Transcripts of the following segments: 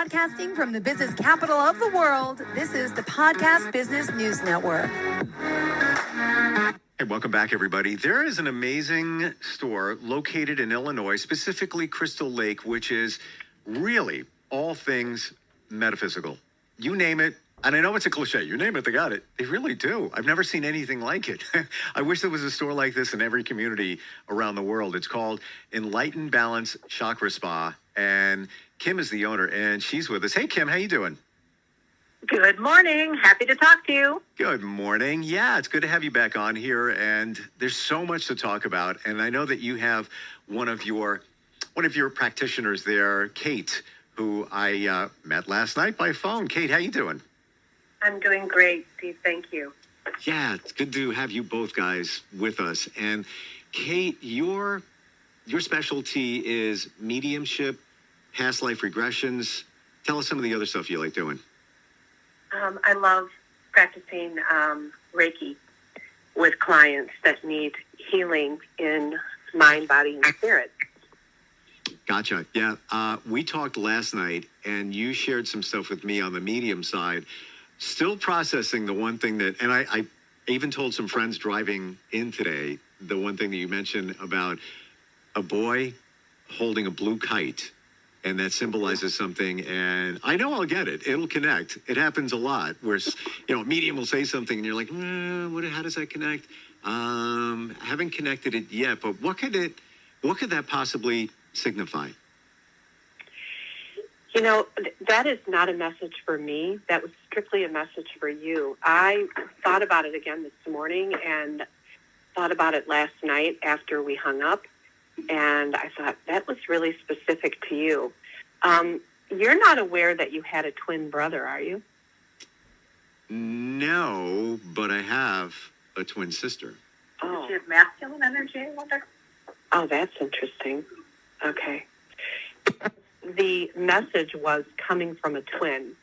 Broadcasting from the business capital of the world, this is the Podcast Business News Network. Hey, welcome back, everybody. There is an amazing store located in Illinois, specifically Crystal Lake, which is really all things metaphysical. You name it, and I know it's a cliche. You name it, they got it. They really do. I've never seen anything like it. I wish there was a store like this in every community around the world. It's called Enlightened Balance Chakra Spa, and Kim is the owner, and she's with us. Hey, Kim, how you doing? Good morning. Happy to talk to you. Good morning. Yeah, it's good to have you back on here, and there's so much to talk about. And I know that you have one of your practitioners there, Kate, who I met last night by phone. Kate, how you doing? I'm doing great, Steve. Thank you. Yeah, it's good to have you both guys with us. And Kate, your specialty is mediumship, past life regressions. Tell us some of the other stuff you like doing. I love practicing Reiki with clients that need healing in mind, body, and spirit. Gotcha. Yeah. We talked last night, and you shared some stuff with me on the medium side. Still processing the one thing that, and I even told some friends driving in today, the one thing that you mentioned about a boy holding a blue kite. And that symbolizes something, and I know I'll get it. It'll connect. It happens a lot where, a medium will say something, and you're like, how does that connect? Haven't connected it yet, but what could that possibly signify? That is not a message for me. That was strictly a message for you. I thought about it again this morning and thought about it last night after we hung up. And I thought, that was really specific to you. You're not aware that you had a twin brother, are you? No, but I have a twin sister. Oh. Does she have masculine energy, I wonder? Oh, that's interesting. Okay. The message was coming from a twin.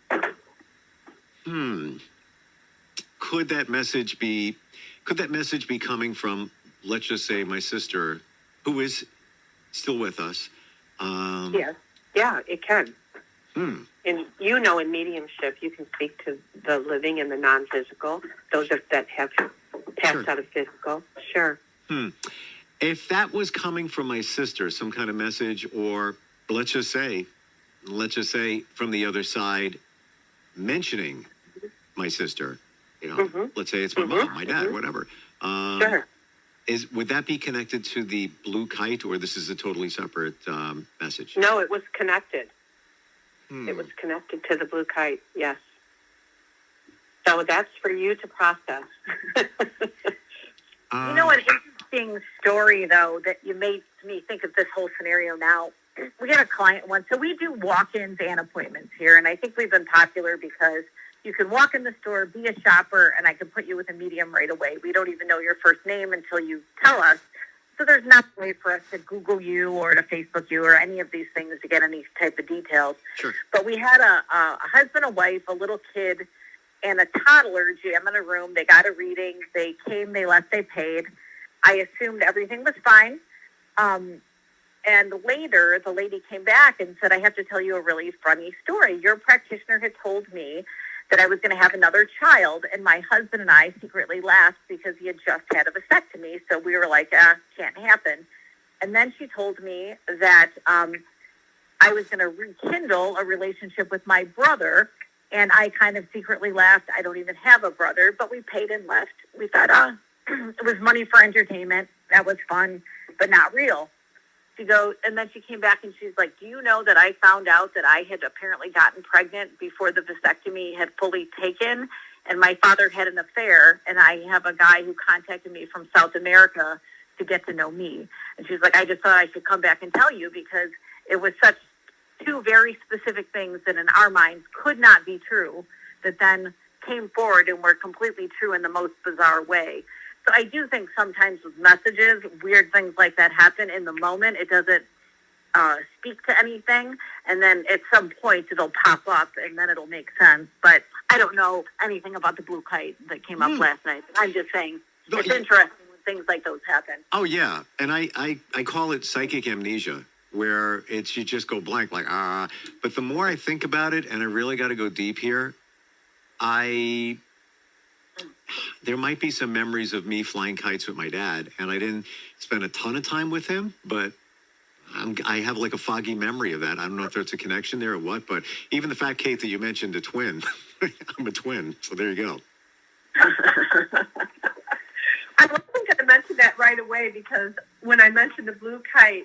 Could that message be coming from, let's just say, my sister, who is still with us? Yes. Yeah, it can. And in mediumship, you can speak to the living and the non-physical, those that have passed out of physical. Sure. If that was coming from my sister, some kind of message, or let's just say from the other side, mentioning my sister, let's say it's my mom, my dad, whatever. Sure. Would that be connected to the blue kite, or this is a totally separate message? No, it was connected. It was connected to the blue kite, yes. So that's for you to process. An interesting story, though, that you made me think of this whole scenario now. We had a client once, so we do walk-ins and appointments here, and I think we've been popular because you can walk in the store, be a shopper, and I can put you with a medium right away. We don't even know your first name until you tell us. So there's not a way for us to Google you or to Facebook you or any of these things to get any type of details. Sure. But we had a husband, a wife, a little kid, and a toddler jam in a room. They got a reading. They came, they left, they paid. I assumed everything was fine. And later, the lady came back and said, I have to tell you a really funny story. Your practitioner had told me that I was going to have another child, and my husband and I secretly laughed because he had just had a vasectomy, so we were like, can't happen. And then she told me that I was going to rekindle a relationship with my brother, and I kind of secretly laughed. I don't even have a brother, but we paid and left. We thought, it was money for entertainment. That was fun, but not real. She goes, and then she came back and she's like, do you know that I found out that I had apparently gotten pregnant before the vasectomy had fully taken, and my father had an affair, and I have a guy who contacted me from South America to get to know me. And she's like, I just thought I should come back and tell you because it was such two very specific things that in our minds could not be true that then came forward and were completely true in the most bizarre way. So I do think sometimes with messages, weird things like that happen in the moment. It doesn't speak to anything. And then at some point it'll pop up and then it'll make sense. But I don't know anything about the blue kite that came up last night. I'm just saying it's interesting when things like those happen. Oh, yeah. And I call it psychic amnesia, where it's you just go blank, like ah. But the more I think about it, and I really got to go deep here, there might be some memories of me flying kites with my dad, and I didn't spend a ton of time with him, but I have like a foggy memory of that. I don't know if there's a connection there or what, but even the fact, Kate, that you mentioned a twin, I'm a twin, so there you go. I wasn't going to mention that right away because when I mentioned the blue kite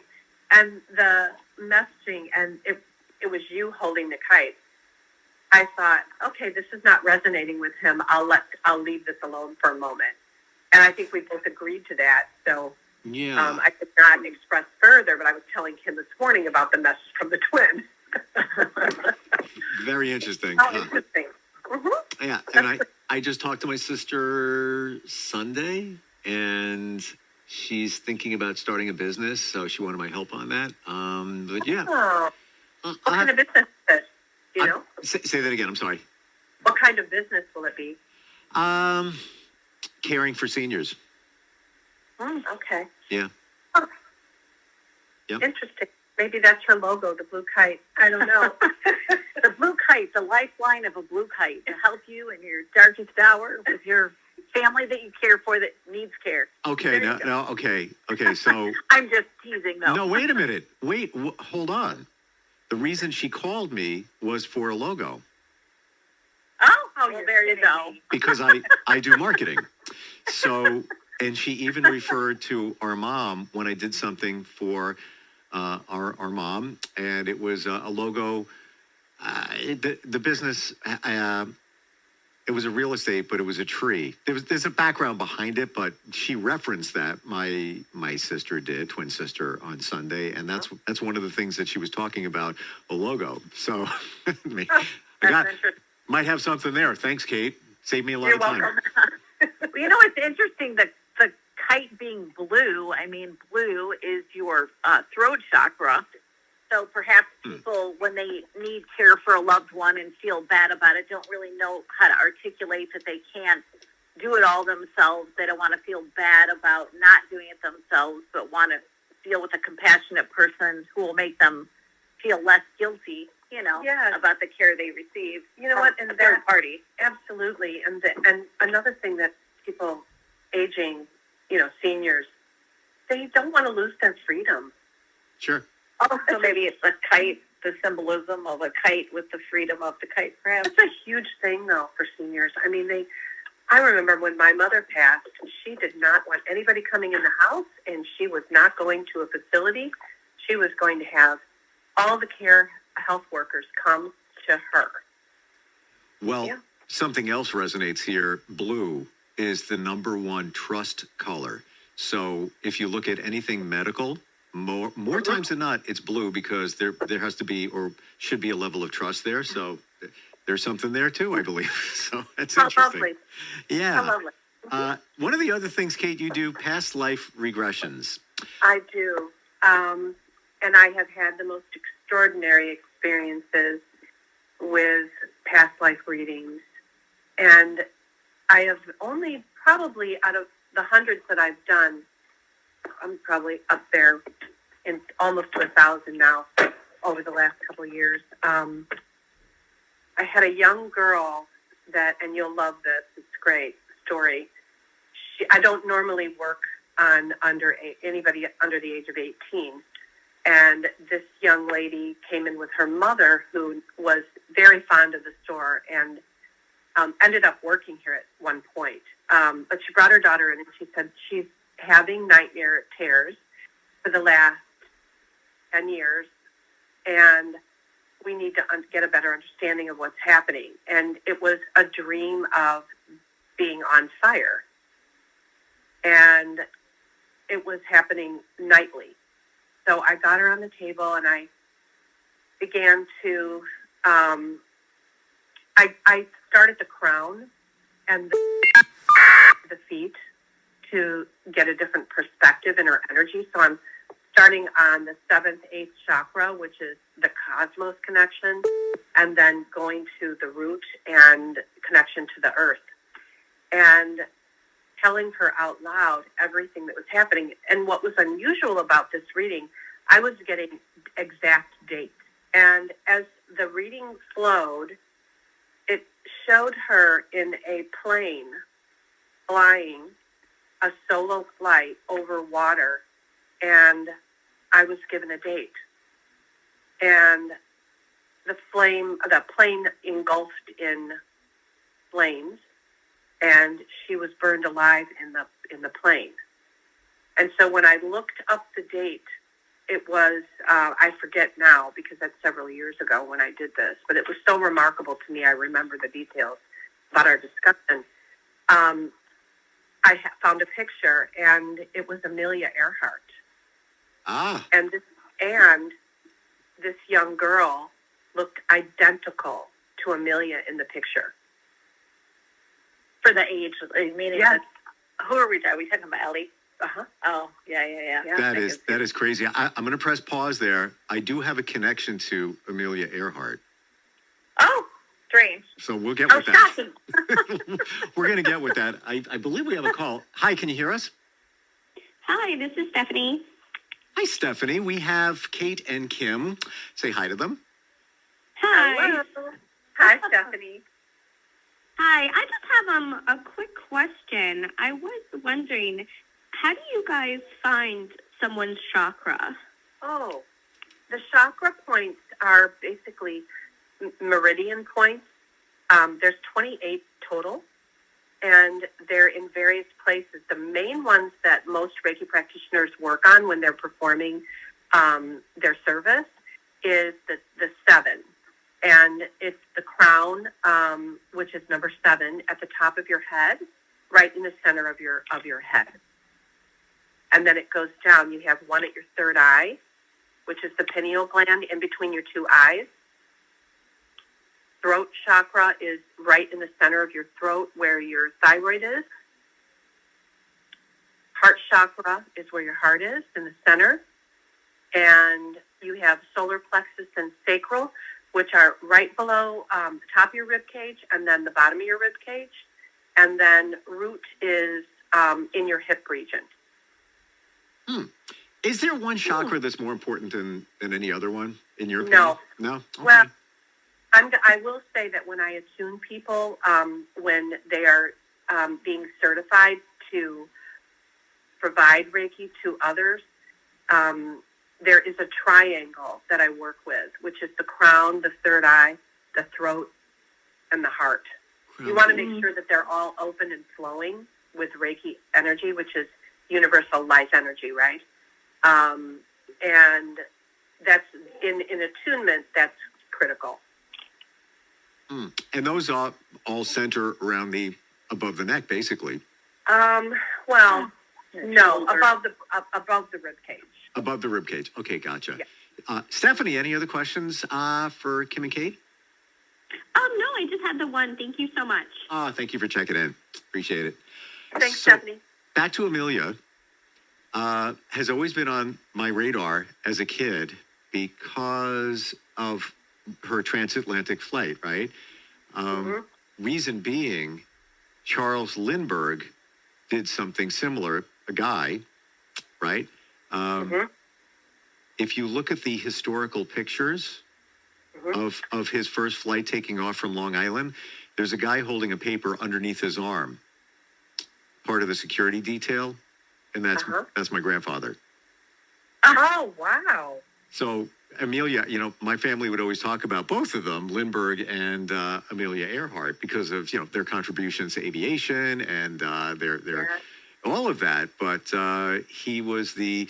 and the messaging, and it was you holding the kite, I thought, okay, this is not resonating with him. I'll leave this alone for a moment. And I think we both agreed to that. So yeah, I could not express further, but I was telling Kim this morning about the message from the twin. very interesting. How interesting. Mm-hmm. Yeah, and I just talked to my sister Sunday, and she's thinking about starting a business, so she wanted my help on that. But yeah. Oh, what kind of business is it? You know? Say that again. I'm sorry. What kind of business will it be? Caring for seniors. Okay. Yeah. Oh. Yep. Interesting. Maybe that's her logo, the blue kite. I don't know. The blue kite, the lifeline of a blue kite to help you in your darkest hour with your family that you care for that needs care. Okay. Okay. So I'm just teasing, though. no, wait a minute. Hold on. The reason she called me was for a logo. Oh, well, there you go. Because I do marketing. So, and she even referred to our mom when I did something for our mom, and it was a logo. The business, it was a real estate, but it was a tree. There's a background behind it, but she referenced that my sister did, twin sister, on Sunday, and that's one of the things that she was talking about, a logo. So might have something there. Thanks, Kate. Saved me a lot of time. Well, you know, it's interesting that the kite being blue. I mean, blue is your throat chakra. So perhaps people, when they need care for a loved one and feel bad about it, don't really know how to articulate that they can't do it all themselves. They don't want to feel bad about not doing it themselves, but want to deal with a compassionate person who will make them feel less guilty, about the care they receive. You know what? And a third party. Absolutely. And another thing that people aging, seniors, they don't want to lose their freedom. Sure. Oh, so maybe it's a kite, the symbolism of a kite with the freedom of the kite, perhaps. It's a huge thing, though, for seniors. I mean, I remember when my mother passed, she did not want anybody coming in the house, and she was not going to a facility. She was going to have all the care health workers come to her. Well, something else resonates here. Blue is the number one trust color. So if you look at anything medical, more times than not, it's blue because there has to be or should be a level of trust there. So there's something there too, I believe. So that's interesting. Lovely. Yeah. How lovely. One of the other things, Kate, you do past life regressions. I do. And I have had the most extraordinary experiences with past life readings. And I have only probably out of the hundreds that I've done, I'm probably up there in almost to 1,000 now over the last couple of years. I had a young girl and you'll love this, it's a great story. I don't normally work on anybody under the age of 18. And this young lady came in with her mother, who was very fond of the store and ended up working here at one point. But she brought her daughter in and she said she's having nightmare tears for the last 10 years, and we need to get a better understanding of what's happening. And it was a dream of being on fire. And it was happening nightly. So I got her on the table and I began to, I started the crown and the feet to get a different perspective in her energy. So I'm starting on the 7th, 8th chakra, which is the cosmos connection, and then going to the root and connection to the earth. And telling her out loud everything that was happening. And what was unusual about this reading, I was getting exact dates. And as the reading flowed, it showed her in a plane flying a solo flight over water, and I was given a date. And the plane engulfed in flames, and she was burned alive in the plane. And so when I looked up the date, it was, I forget now because that's several years ago when I did this, but it was so remarkable to me. I remember the details about our discussion. I found a picture, and it was Amelia Earhart. Ah. And this young girl looked identical to Amelia in the picture. For the age, meaning Yeah. who are we talking? Are we talking about Ellie? Uh-huh. Oh, yeah. That is crazy. I'm going to press pause there. I do have a connection to Amelia Earhart. Oh, strange. So we'll get with that. Shocking. We're going to get with that. I believe we have a call. Hi, can you hear us? Hi, this is Stephanie. Hi, Stephanie. We have Kate and Kim. Say hi to them. Hi. Hello. Hi, Stephanie. Hi, I just have a quick question. I was wondering, how do you guys find someone's chakra? Oh, the chakra points are basically meridian points. There's 28 total, and they're in various places. The main ones that most Reiki practitioners work on when they're performing their service is the 7. And it's the crown, which is number 7 at the top of your head, right in the center of your head. And then it goes down. You have one at your third eye, which is the pineal gland in between your two eyes. Throat chakra is right in the center of your throat where your thyroid is. Heart chakra is where your heart is, in the center. And you have solar plexus and sacral, which are right below the top of your rib cage and then the bottom of your rib cage. And then root is in your hip region. Is there one chakra that's more important than any other one, in your opinion? No. No? Okay. Well, I will say that when I attune people, when they are being certified to provide Reiki to others, there is a triangle that I work with, which is the crown, the third eye, the throat, and the heart. You want to make sure that they're all open and flowing with Reiki energy, which is universal life energy, right? And that's in attunement, that's critical. And those all center around above the neck, basically. Well, no, above the rib cage. Above the rib cage. Okay, gotcha. Yeah. Stephanie, any other questions for Kim and Kate? No, I just had the one. Thank you so much. Thank you for checking in. Appreciate it. Thanks, So, Stephanie. Back to Amelia. Has always been on my radar as a kid because of her transatlantic flight, right? Reason being, Charles Lindbergh did something similar, a guy, right? If you look at the historical pictures of his first flight taking off from Long Island, there's a guy holding a paper underneath his arm, part of the security detail, and that's my grandfather. Oh, wow. So Amelia, my family would always talk about both of them, Lindbergh and Amelia Earhart, because of their contributions to aviation and their all of that. But he was the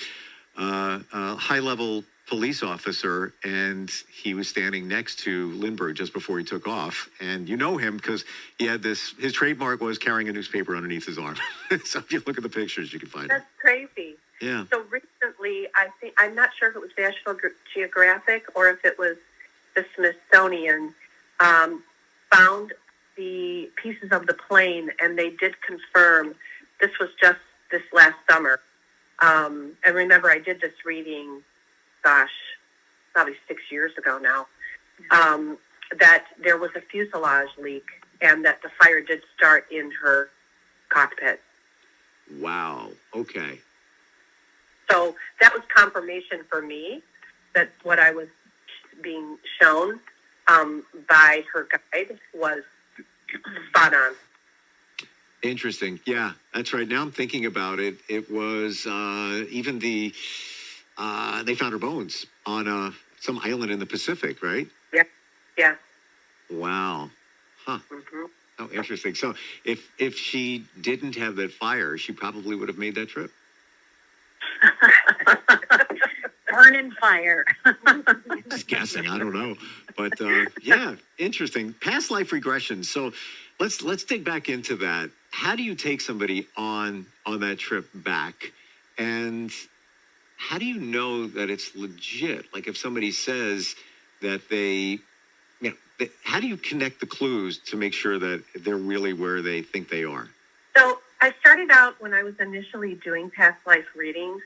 high-level police officer, and he was standing next to Lindbergh just before he took off. And you know him because he had his trademark was carrying a newspaper underneath his arm. So if you look at the pictures, you can find it. That's crazy. Yeah. So recently, I'm not sure if it was National Geographic or if it was the Smithsonian, found the pieces of the plane, and they did confirm this was just this last summer. And remember, I did this reading, probably 6 years ago now, that there was a fuselage leak and that the fire did start in her cockpit. Wow. Okay. So that was confirmation for me that what I was being shown by her guide was spot on. Interesting. Yeah, that's right. Now I'm thinking about it. It was even they found her bones on some island in the Pacific, right? Yeah. Yeah. Wow. Huh. Mm-hmm. Oh, interesting. So if she didn't have that fire, she probably would have made that trip. Burning fire. Just guessing. I don't know, but yeah, interesting. Past life regression. So let's dig back into that. How do you take somebody on that trip back, and how do you know that it's legit? Like if somebody says that how do you connect the clues to make sure that they're really where they think they are? So I started out when I was initially doing past life readings,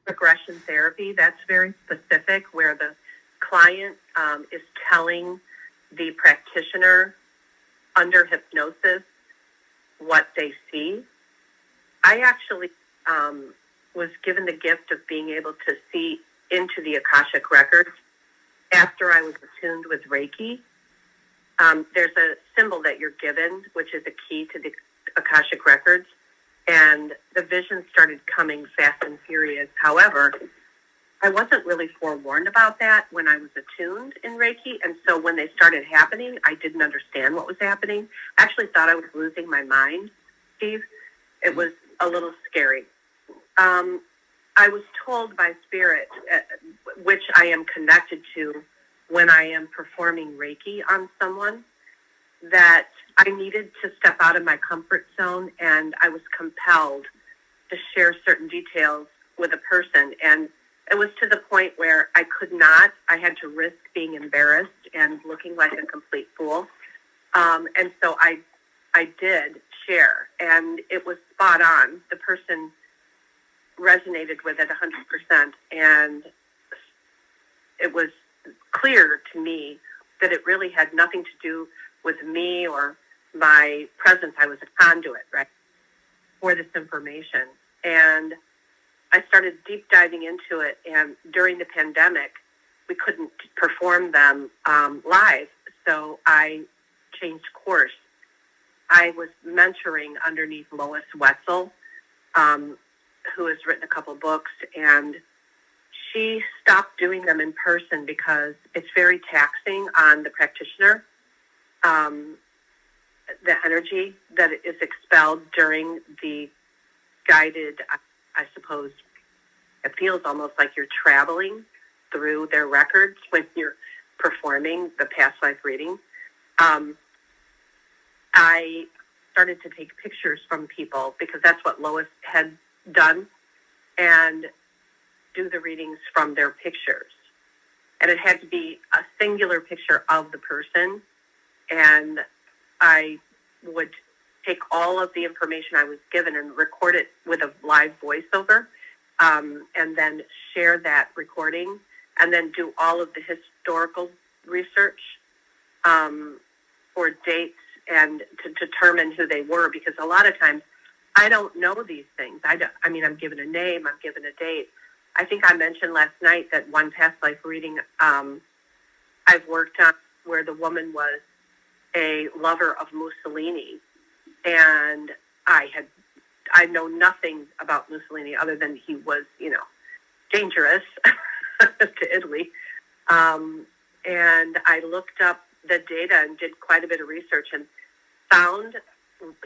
regression therapy. That's very specific, where the client is telling the practitioner under hypnosis what they see. I actually was given the gift of being able to see into the Akashic records after I was attuned with Reiki. There's a symbol that you're given, which is a key to the Akashic records, and the visions started coming fast and furious. However, I wasn't really forewarned about that when I was attuned in Reiki, and so when they started happening, I didn't understand what was happening. I actually thought I was losing my mind, Steve. It was a little scary. I was told by Spirit, which I am connected to when I am performing Reiki on someone, that I needed to step out of my comfort zone, and I was compelled to share certain details with a person. And it was to the point where I could not. I had to risk being embarrassed and looking like a complete fool. And so I did share, and it was spot on. The person resonated with it 100%, and it was clear to me that it really had nothing to do with me or my presence. I was a conduit, right, for this information. And I started deep diving into it, and during the pandemic, we couldn't perform them live, so I changed course. I was mentoring underneath Lois Wetzel, who has written a couple books, and she stopped doing them in person because it's very taxing on the practitioner. The energy that is expelled during the guided, I suppose, it feels almost like you're traveling through their records when you're performing the past life reading. I started to take pictures from people because that's what Lois had done, and do the readings from their pictures. And it had to be a singular picture of the person, and I would take all of the information I was given and record it with a live voiceover, and then share that recording, and then do all of the historical research for dates and to determine who they were, because a lot of times I don't know these things. I'm given a name, I'm given a date. I think I mentioned last night that one past life reading I've worked on where the woman was a lover of Mussolini, and I know nothing about Mussolini other than he was, dangerous to Italy. And I looked up the data and did quite a bit of research and found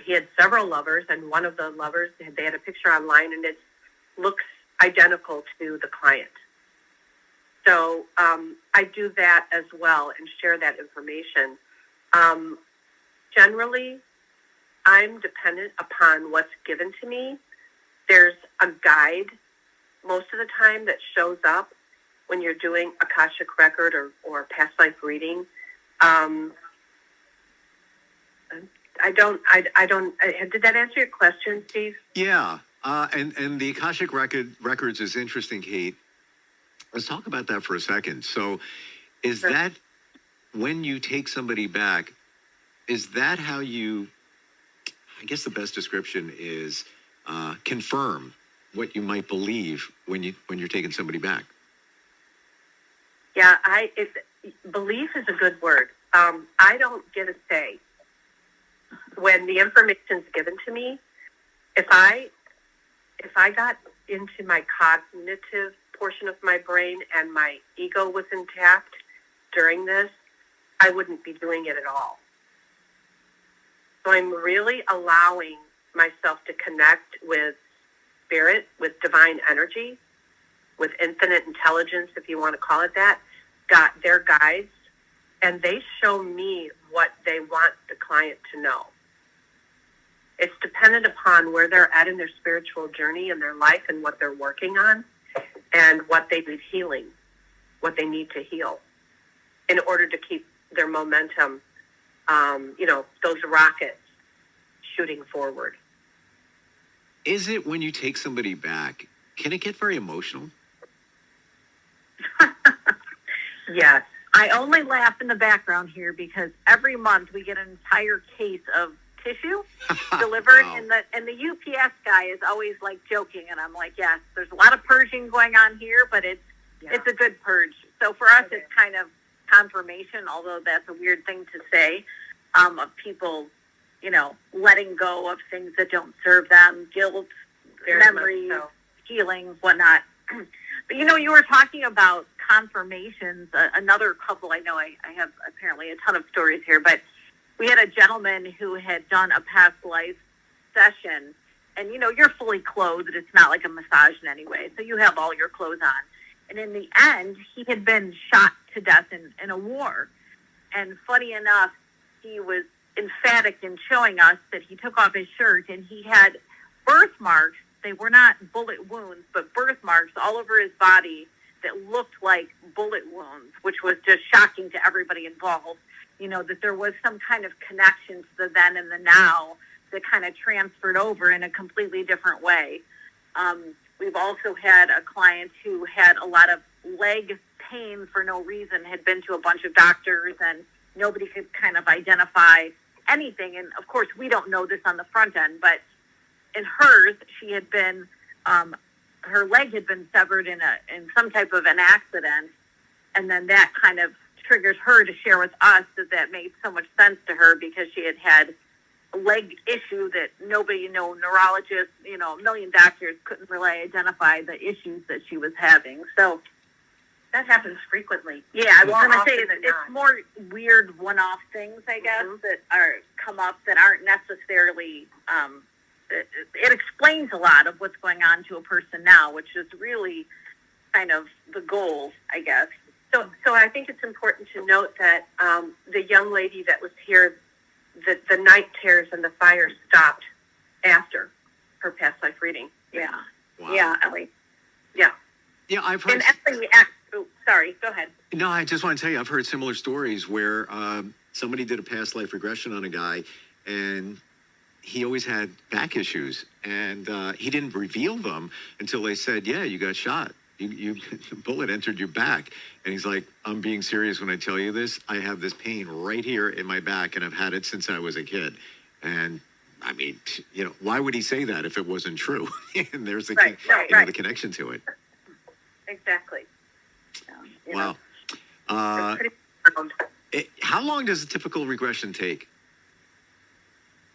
he had several lovers, and one of the lovers, they had a picture online, and it looks identical to the client. So I do that as well and share that information. Generally, I'm dependent upon what's given to me. There's a guide most of the time that shows up when you're doing Akashic record or past life reading. Did that answer your question, Steve? Yeah. And the Akashic records is interesting, Kate. Let's talk about that for a second. So is that when you take somebody back, is that how you, I guess the best description is confirm what you might believe when you're taking somebody back. Yeah, belief is a good word. I don't get a say when the information's given to me. If I got into my cognitive portion of my brain and my ego was intact during this, I wouldn't be doing it at all. So I'm really allowing myself to connect with spirit, with divine energy, with infinite intelligence, if you want to call it that, got their guides, and they show me what they want the client to know. It's dependent upon where they're at in their spiritual journey in their life and what they're working on and what they need healing, what they need to heal in order to keep their momentum, those rockets shooting forward. Is it when you take somebody back, can it get very emotional? Yes. I only laugh in the background here because every month we get an entire case of tissue delivered, Wow. and the UPS guy is always like joking, and I'm like, yes, there's a lot of purging going on here, but it's a good purge. So for us, it's kind of confirmation, although that's a weird thing to say, of people, letting go of things that don't serve them, guilt, memories, healing, whatnot. But you were talking about confirmations. Another couple, I know I have apparently a ton of stories here, but we had a gentleman who had done a past life session, and you're fully clothed. It's not like a massage in any way, so you have all your clothes on. And in the end, he had been shot to death in a war. And funny enough, he was emphatic in showing us that he took off his shirt and he had birthmarks. They were not bullet wounds, but birthmarks all over his body that looked like bullet wounds, which was just shocking to everybody involved. That there was some kind of connection to the then and the now that kind of transferred over in a completely different way. We've also had a client who had a lot of leg pain for no reason, had been to a bunch of doctors, and nobody could kind of identify anything. And of course, we don't know this on the front end, but in hers, she had been, her leg had been severed in some type of an accident, and then that kind of triggered her to share with us that made so much sense to her because she had a leg issue that nobody, neurologists, a million doctors couldn't really identify the issues that she was having. So that happens frequently. Yeah, I was going to say it's more weird one-off things, I guess, that come up that aren't necessarily. It explains a lot of what's going on to a person now, which is really kind of the goal, I guess. So I think it's important to note that the young lady that was here, the night terrors and the fire stopped after her past life reading. Yeah. Wow. Yeah, Ellie. Yeah. Yeah, I've heard. And Ellie, sorry, go ahead. No, I just want to tell you, I've heard similar stories where somebody did a past life regression on a guy, and he always had back issues, and he didn't reveal them until they said, "Yeah, you got shot. You the bullet entered your back." And he's like, "I'm being serious when I tell you this. I have this pain right here in my back, and I've had it since I was a kid." And I mean, why would he say that if it wasn't true? And there's the the connection to it. Exactly. Wow. How long does a typical regression take?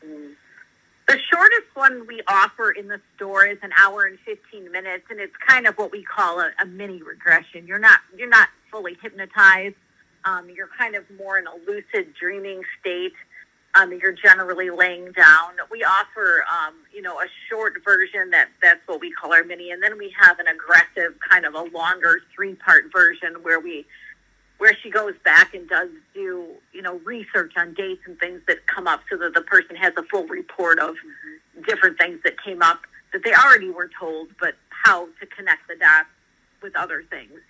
The shortest one we offer in the store is an hour and 15 minutes, and it's kind of what we call a mini regression. You're not fully hypnotized. You're kind of more in a lucid dreaming state. You're generally laying down. We offer, a short version that's what we call our mini, and then we have an aggressive kind of a longer 3-part version where she goes back and does do, research on dates and things that come up so that the person has a full report of different things that came up that they already were told, but how to connect the dots with other things,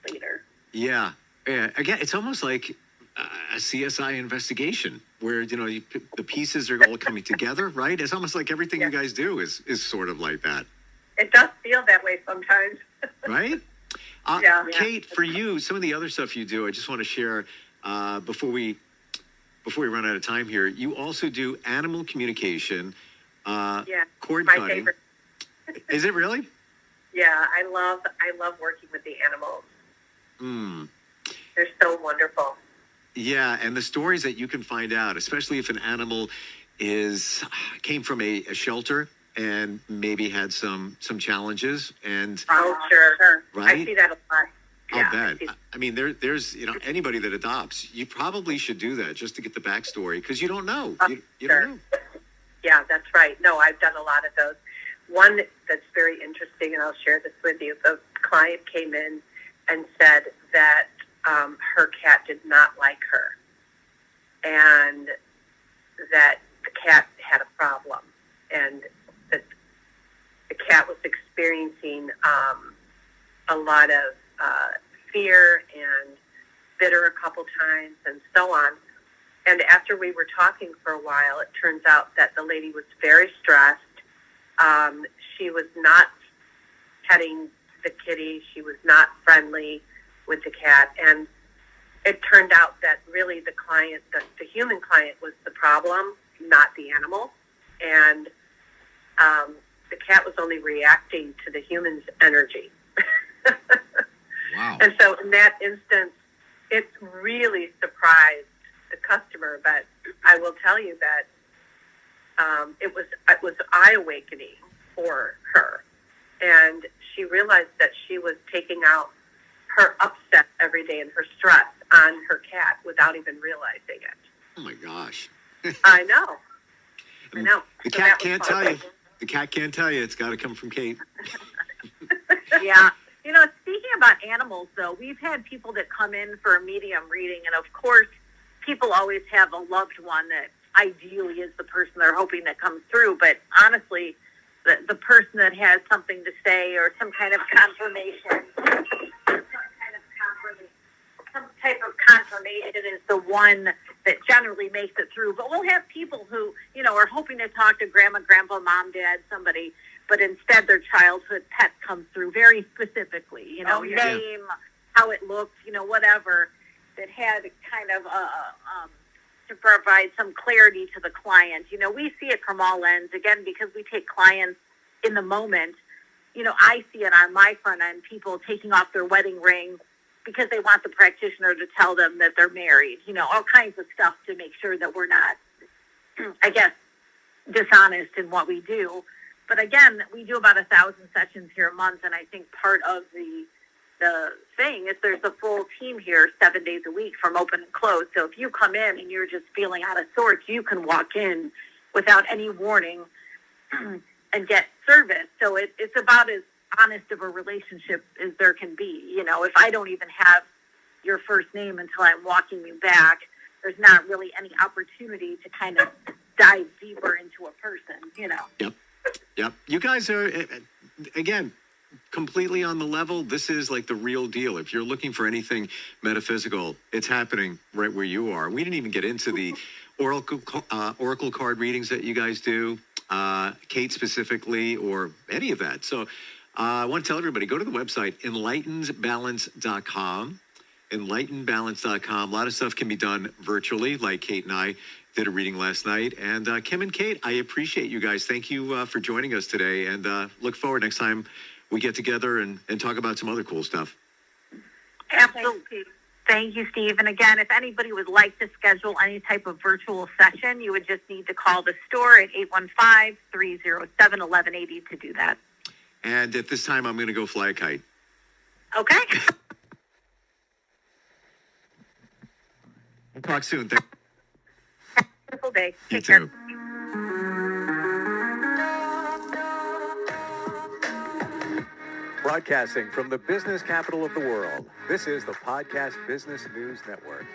later. Yeah. Again, it's almost like a CSI investigation where, the pieces are all coming together, right? It's almost like everything you guys do is sort of like that. It does feel that way sometimes. Right? Kate, for you, some of the other stuff you do, I just want to share before we run out of time here. You also do animal communication, cord my cutting. favorite. Is it really? Yeah, I love working with the animals. Hmm. They're so wonderful. Yeah, and the stories that you can find out, especially if an animal came from a shelter and maybe had some challenges, and Oh, sure. right? I see that a lot. Yeah, I'll bet. I see- I mean, there's anybody that adopts, you probably should do that just to get the backstory because you don't know. You Sure. don't know. Yeah, that's right. No, I've done a lot of those. One that's very interesting, and I'll share this with you. The client came in and said that her cat did not like her, and that the cat had a problem, and that the cat was experiencing a lot of fear and bitter a couple times and so on. And after we were talking for a while, it turns out that the lady was very stressed. She was not petting the kitty. She was not friendly with the cat. And it turned out that really the client, the human client was the problem, not the animal. And the cat was only reacting to the human's energy. Wow. And so in that instance, it really surprised the customer. But I will tell you that it was eye-awakening for her. And she realized that she was taking out her upset every day and her stress on her cat without even realizing it. Oh my gosh. I know. I know. The So cat that was can't fun. tell you. The cat can't tell you. It's got to come from Kate. Yeah. Speaking about animals, though, we've had people that come in for a medium reading, and of course, people always have a loved one that ideally is the person they're hoping that comes through. But honestly, the person that has something to say or some kind of confirmation, some type of confirmation is the one that generally makes it through. But we'll have people who, are hoping to talk to grandma, grandpa, mom, dad, somebody, but instead their childhood pet comes through very specifically, name, how it looked, whatever, that had kind of to provide some clarity to the client. We see it from all ends, again, because we take clients in the moment. I see it on my front end, people taking off their wedding ring because they want the practitioner to tell them that they're married, all kinds of stuff to make sure that we're not, I guess, dishonest in what we do. But again, we do about 1,000 sessions here a month, and I think part of the thing is there's a full team here 7 days a week from open and close. So if you come in and you're just feeling out of sorts, you can walk in without any warning and get service. So it's about as honest of a relationship as there can be. If I don't even have your first name until I'm walking you back, there's not really any opportunity to kind of dive deeper into a person, Yep. You guys are, again, completely on the level. This is like the real deal. If you're looking for anything metaphysical, it's happening right where you are. We didn't even get into the oracle card readings that you guys do, Kate specifically, or any of that. So I want to tell everybody, go to the website, enlightenedbalance.com. Enlightenedbalance.com. A lot of stuff can be done virtually, like Kate and I did a reading last night. And Kim and Kate, I appreciate you guys. Thank you for joining us today, and look forward next time we get together and talk about some other cool stuff. Absolutely. Thank you, Steve. And again, if anybody would like to schedule any type of virtual session, you would just need to call the store at 815-307-1180 to do that. And at this time, I'm going to go fly a kite. Okay. We'll talk soon. Wonderful day. You Take care. too. Broadcasting from the business capital of the world, this is the Podcast Business News Network.